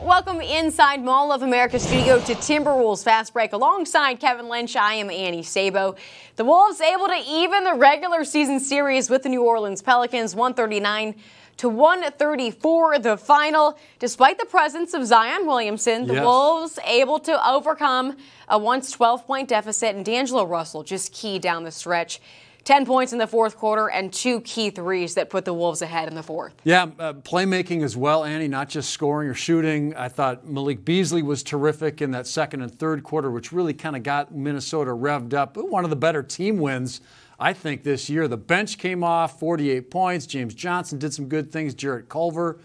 Welcome inside Mall of America studio to Timberwolves Fast Break. Alongside Kevin Lynch, I am Annie Sabo. The Wolves able to even the regular season series with the New Orleans Pelicans, 139-134 the final. Despite the presence of Zion Williamson, the Wolves able to overcome a once 12-point deficit, and D'Angelo Russell just key down the stretch. 10 points in the fourth quarter and 2 key threes that put the Wolves ahead in the fourth. Yeah, playmaking as well, Annie, not just scoring or shooting. I thought Malik Beasley was terrific in that second and third quarter, which really kind of got Minnesota revved up. One of the better team wins, I think, this year. The bench came off, 48 points. James Johnson did some good things, Jarrett Culver.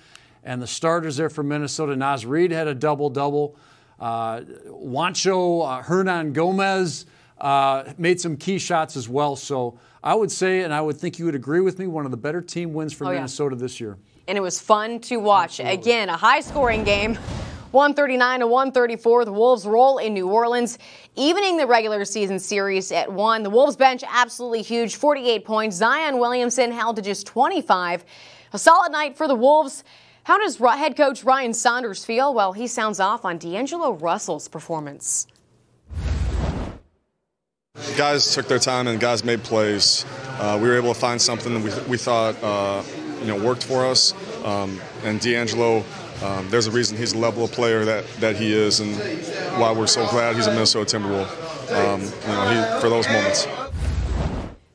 And the starters there for Minnesota, Naz Reid had a double-double. Juancho Hernan Gomez made some key shots as well. So I would say, and I would think you would agree with me, one of the better team wins for Minnesota this year. And it was fun to watch. Absolutely. Again, a high-scoring game, 139-134. The Wolves roll in New Orleans, evening the regular season series at 1. The Wolves bench absolutely huge, 48 points. Zion Williamson held to just 25. A solid night for the Wolves. How does head coach Ryan Saunders feel? Well, he sounds off on D'Angelo Russell's performance. Guys took their time and guys made plays. We were able to find something that we thought worked for us. And D'Angelo, there's a reason he's the level of player that he is, and why we're so glad he's a Minnesota Timberwolf. For those moments.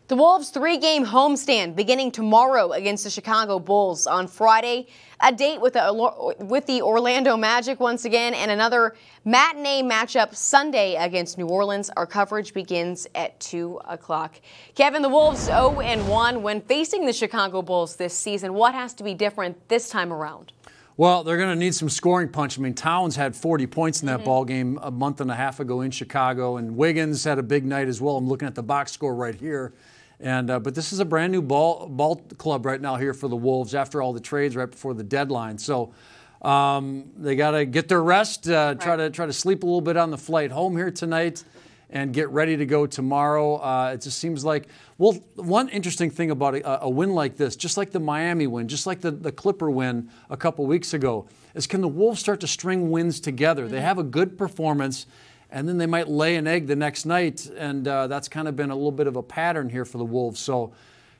The Wolves' 3-game homestand beginning tomorrow against the Chicago Bulls. On Friday, a date with the Orlando Magic once again, and another matinee matchup Sunday against New Orleans. Our coverage begins at 2 o'clock. Kevin, the Wolves 0-1 when facing the Chicago Bulls this season. What has to be different this time around? Well, they're going to need some scoring punch. I mean, Towns had 40 points in that ball game a month and a half ago in Chicago, and Wiggins had a big night as well. I'm looking at the box score right here. And but this is a brand new ball club right now here for the Wolves after all the trades right before the deadline. So they got to get their rest, try to sleep a little bit on the flight home here tonight, and get ready to go tomorrow. It just seems like, well, one interesting thing about a win like this, just like the Miami win, just like the Clipper win a couple weeks ago, is can the Wolves start to string wins together? They have a good performance, and then they might lay an egg the next night, and that's kind of been a little bit of a pattern here for the Wolves. So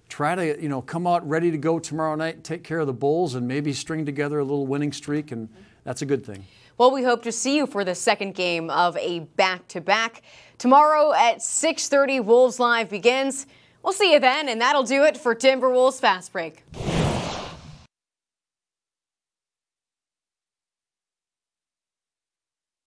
try to, come out ready to go tomorrow night, take care of the Bulls, and maybe string together a little winning streak, and that's a good thing. Well, we hope to see you for the second game of a back-to-back. Tomorrow at 6:30, Wolves Live begins. We'll see you then, and that'll do it for Timberwolves Fast Break.